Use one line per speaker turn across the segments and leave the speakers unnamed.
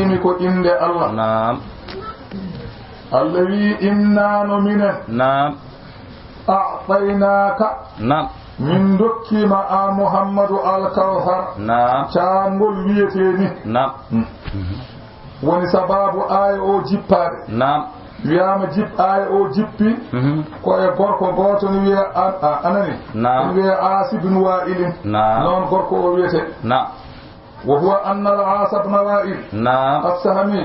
wimi ko inde Allah
نعم
Allah wi inna no minen
نعم
a'tainaka
نعم
min dokkima a Muhammadu al-Kawthar
نعم
caangol wiyeteni
نعم
woni sababu aya o jippade
نعم
wiyama aya o jippi ko e gorko goto ni wiya anani
نعم
wiya Asib ibn Wa'il
نعم
non gorko o wiyete
نعم
وهو أن العاص بن وائل
نعم
السهمي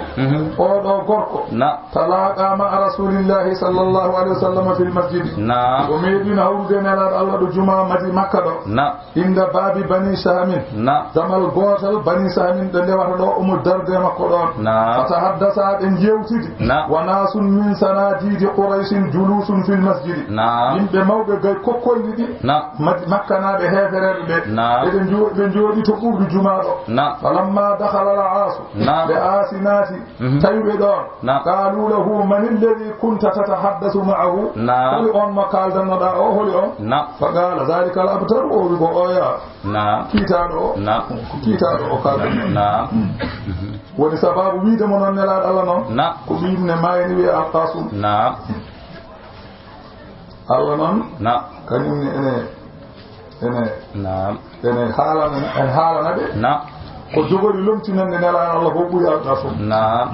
أو غرقو
نعم
تلاقى مع رسول الله صلى الله عليه وسلم في المسجد
نعم
وميدين هودين على الله جمعة مدي مكة
نعم
عند باب بني سهم
نعم
زمل غوتل بني سهم دلوا دو أم الدرد مكودون
نعم
فتحدث عن جيوتد
نعم
وناس من سناديد قريش جلوس في المسجد
نعم
يمبه موغا غاي كوكول دي
نعم
مكة نابه هيفرد
نعم
ɓe jooɗi to ɓuuɓri jumaa ɗo
نعم
falamma dakhala al-aasu
نعم
ɓe aasi naati tawiɓe ɗon
نعم
qaalu lahu man alladi kunta tatahaddasu ma'ahu
نعم
holi on mo kaldannoɗa o holi on
نعم
fa qala dhalika al-abtar o wi ko oya
نعم
kiitaɗo o
نعم
ko kiitaɗo o kaldanno
نعم
woni sababu wiide mo noon nelaɗo Allah noon
نعم
ko wiide ne mayni wiye al-Qasum
نعم
Allah noon
نعم
kañumni
نعم
ene haalana ɓe
نعم
ko jogori lomtinande nelaɗo Allah ko ɓuri al-Qasum
نعم